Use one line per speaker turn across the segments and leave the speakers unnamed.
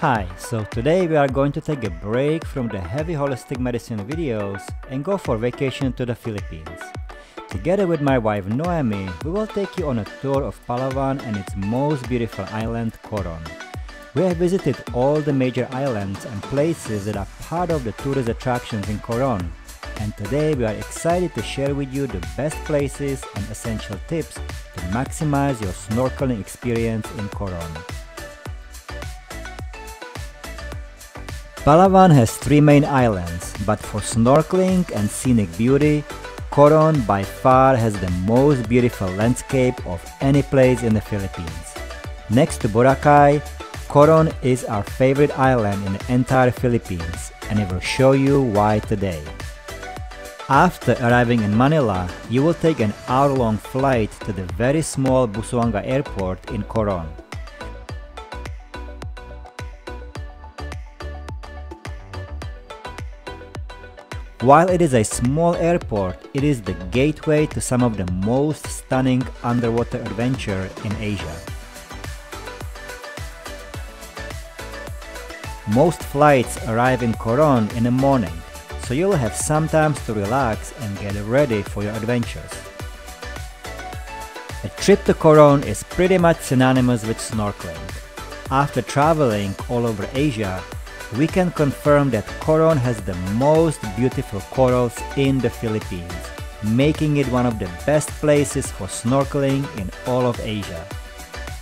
Hi, so today we are going to take a break from the heavy holistic medicine videos and go for vacation to the Philippines. Together with my wife Noemi, we will take you on a tour of Palawan and its most beautiful island, Coron. We have visited all the major islands and places that are part of the tourist attractions in Coron, and today we are excited to share with you the best places and essential tips to maximize your snorkeling experience in Coron. Palawan has three main islands, but for snorkeling and scenic beauty, Coron by far has the most beautiful landscape of any place in the Philippines. Next to Boracay, Coron is our favorite island in the entire Philippines, and I will show you why today. After arriving in Manila, you will take an hour-long flight to the very small Busuanga Airport in Coron. While it is a small airport, it is the gateway to some of the most stunning underwater adventure in Asia. Most flights arrive in Coron in the morning, so you'll have some time to relax and get ready for your adventures. A trip to Coron is pretty much synonymous with snorkeling. After traveling all over Asia, we can confirm that Coron has the most beautiful corals in the Philippines, making it one of the best places for snorkeling in all of Asia.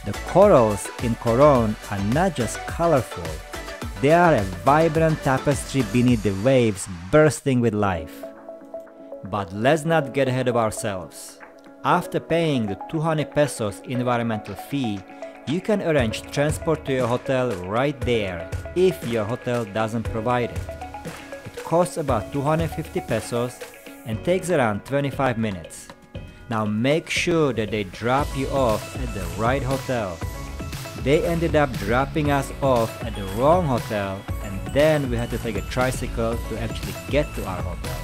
The corals in Coron are not just colorful, they are a vibrant tapestry beneath the waves bursting with life. But let's not get ahead of ourselves. After paying the 200 pesos environmental fee, you can arrange transport to your hotel right there if your hotel doesn't provide it. It costs about 250 pesos and takes around 25 minutes. Now make sure that they drop you off at the right hotel. They ended up dropping us off at the wrong hotel, and then we had to take a tricycle to actually get to our hotel.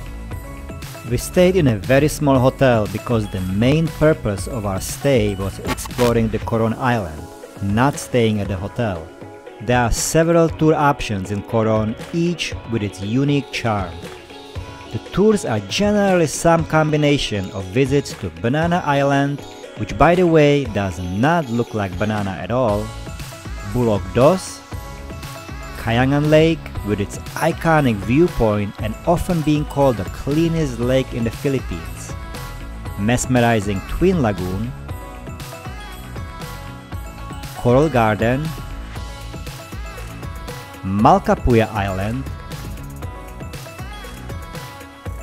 We stayed in a very small hotel because the main purpose of our stay was exploring the Coron Island, not staying at the hotel. There are several tour options in Coron, each with its unique charm. The tours are generally some combination of visits to Banana Island, which by the way does not look like banana at all, Bulok Dos, Kayangan Lake with its iconic viewpoint and often being called the cleanest lake in the Philippines, mesmerizing Twin Lagoon, Coral Garden, Malcapuya Island,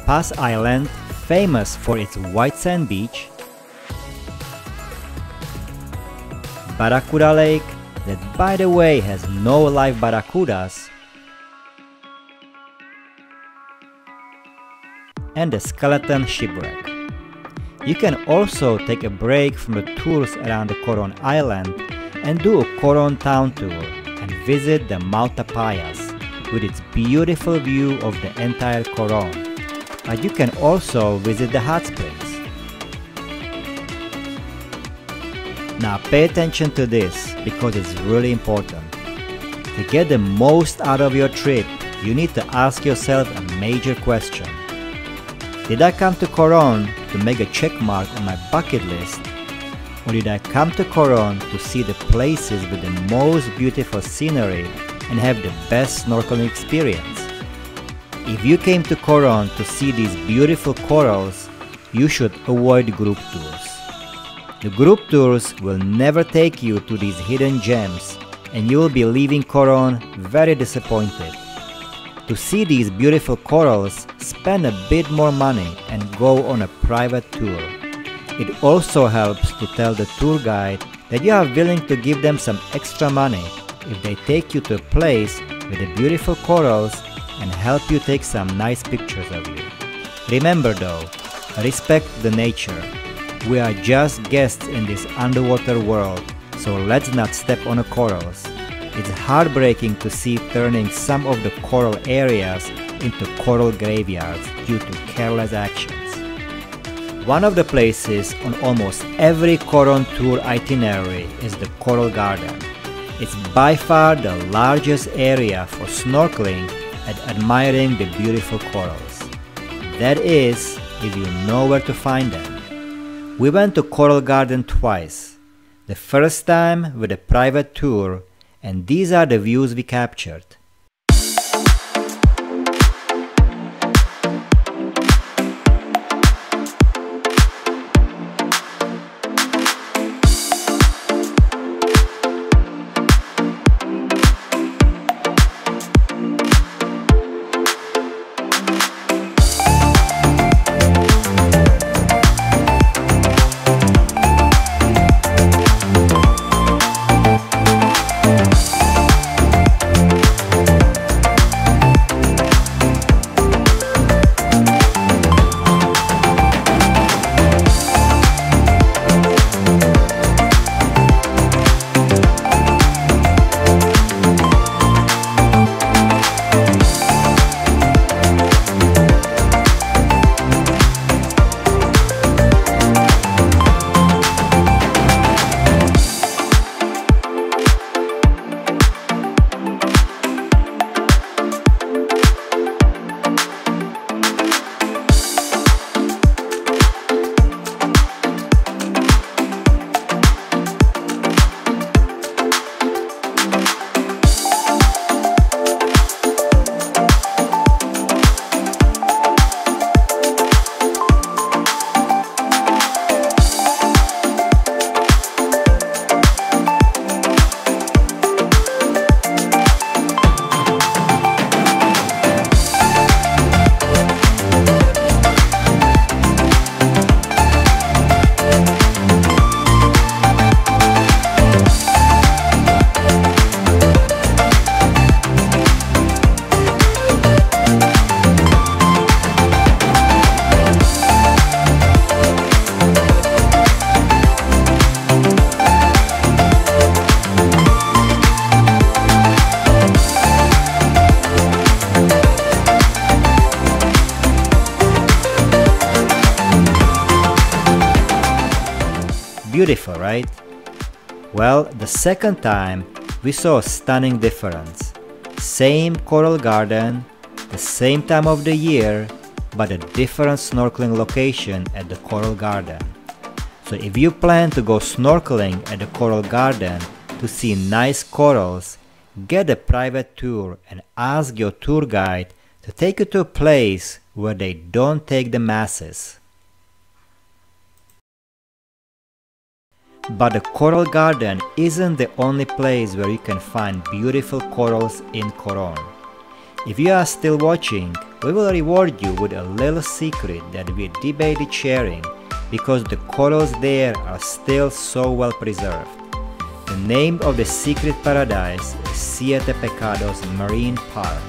Paz Island, famous for its white sand beach, Barracuda Lake, that by the way has no live barracudas, and the Skeleton Shipwreck. You can also take a break from the tours around the Coron Island and do a Coron town tour and visit the Maltapayas with its beautiful view of the entire Coron. But you can also visit the hot springs. Now pay attention to this because it's really important. To get the most out of your trip, you need to ask yourself a major question. Did I come to Coron to make a check mark on my bucket list? Or did I come to Coron to see the places with the most beautiful scenery and have the best snorkeling experience? If you came to Coron to see these beautiful corals, you should avoid group tours. The group tours will never take you to these hidden gems, and you will be leaving Coron very disappointed. To see these beautiful corals, spend a bit more money and go on a private tour. It also helps to tell the tour guide that you are willing to give them some extra money if they take you to a place with the beautiful corals and help you take some nice pictures of you. Remember though, respect the nature. We are just guests in this underwater world, so let's not step on the corals. It's heartbreaking to see turning some of the coral areas into coral graveyards due to careless actions. One of the places on almost every Coron tour itinerary is the Coral Garden. It's by far the largest area for snorkeling and admiring the beautiful corals. That is, if you know where to find them. We went to Coral Garden twice. The first time with a private tour, and these are the views we captured. Beautiful, right? Well, the second time we saw a stunning difference. Same coral garden, the same time of the year, but a different snorkeling location at the coral garden. So if you plan to go snorkeling at the coral garden to see nice corals, get a private tour and ask your tour guide to take you to a place where they don't take the masses. But the Coral Garden isn't the only place where you can find beautiful corals in Coron. If you are still watching, we will reward you with a little secret that we debated sharing because the corals there are still so well preserved. The name of the secret paradise is Siete Pecados Marine Park.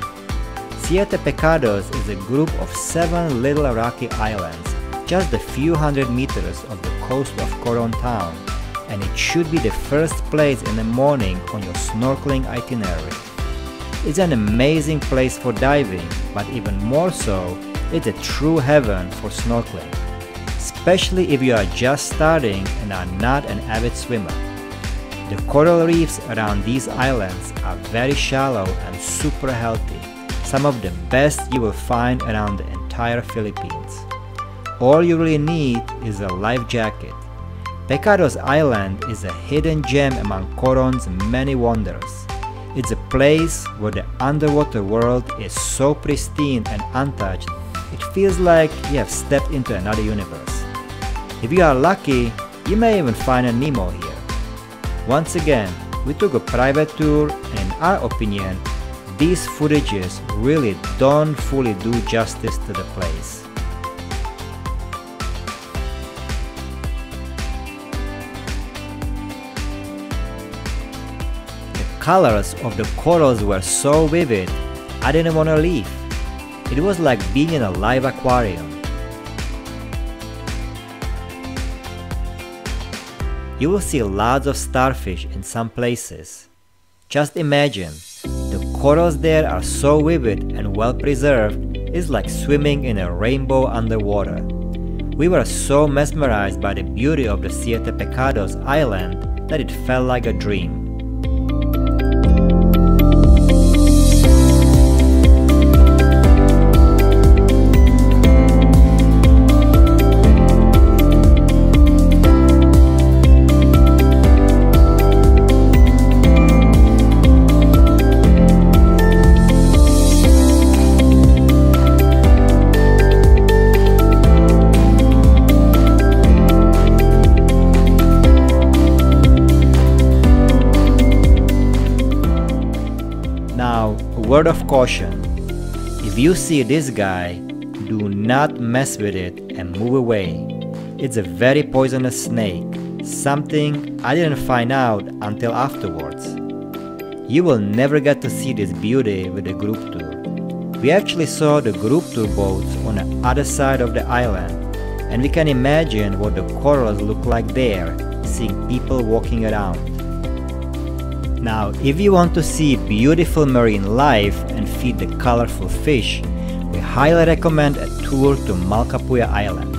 Siete Pecados is a group of 7 little rocky islands just a few hundred meters off the coast of Coron town, and it should be the first place in the morning on your snorkeling itinerary. It's an amazing place for diving, but even more so, it's a true heaven for snorkeling, especially if you are just starting and are not an avid swimmer. The coral reefs around these islands are very shallow and super healthy, some of the best you will find around the entire Philippines. All you really need is a life jacket. Pecados Island is a hidden gem among Coron's many wonders. It's a place where the underwater world is so pristine and untouched, it feels like you have stepped into another universe. If you are lucky, you may even find a Nemo here. Once again, we took a private tour, and in our opinion, these footages really don't fully do justice to the place. The colors of the corals were so vivid, I didn't want to leave. It was like being in a live aquarium. You will see lots of starfish in some places. Just imagine, the corals there are so vivid and well preserved, it's like swimming in a rainbow underwater. We were so mesmerized by the beauty of the Siete Pecados island that it felt like a dream. word of caution. If you see this guy, do not mess with it and move away. It's a very poisonous snake, something I didn't find out until afterwards. You will never get to see this beauty with a group tour. We actually saw the group tour boats on the other side of the island, and we can imagine what the corals look like there, seeing people walking around. Now, if you want to see beautiful marine life and feed the colorful fish, we highly recommend a tour to Malkapuya Island.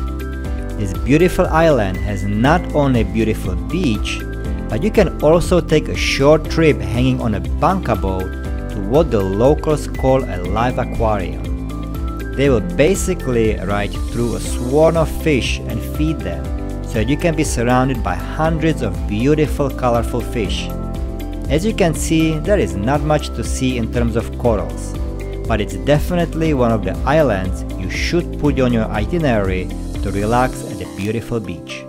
This beautiful island has not only a beautiful beach, but you can also take a short trip hanging on a banka boat to what the locals call a live aquarium. They will basically ride through a swarm of fish and feed them, so that you can be surrounded by hundreds of beautiful colorful fish. As you can see, there is not much to see in terms of corals, but it's definitely one of the islands you should put on your itinerary to relax at a beautiful beach.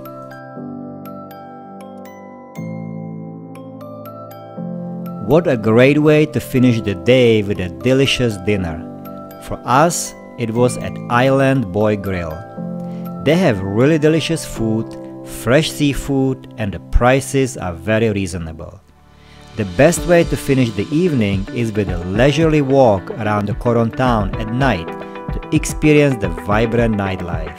What a great way to finish the day with a delicious dinner. For us, it was at Island Boy Grill. They have really delicious food, fresh seafood, and the prices are very reasonable. The best way to finish the evening is with a leisurely walk around the Coron town at night to experience the vibrant nightlife.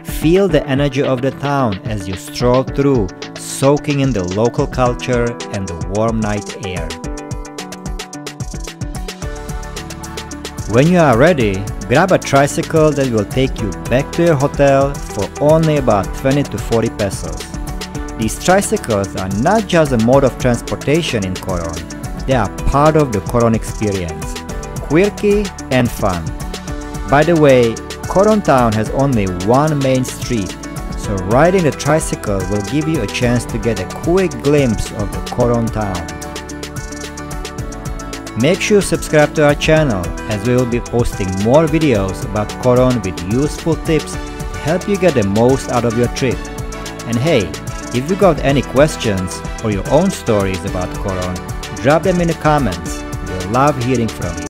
Feel the energy of the town as you stroll through, soaking in the local culture and the warm night air. When you are ready, grab a tricycle that will take you back to your hotel for only about 20 to 40 pesos. These tricycles are not just a mode of transportation in Coron, they are part of the Coron experience, quirky and fun. By the way, Coron town has only one main street, so riding the tricycle will give you a chance to get a quick glimpse of the Coron town. Make sure to subscribe to our channel, as we will be posting more videos about Coron with useful tips to help you get the most out of your trip. And hey, if you got any questions or your own stories about Coron, drop them in the comments. We'll love hearing from you.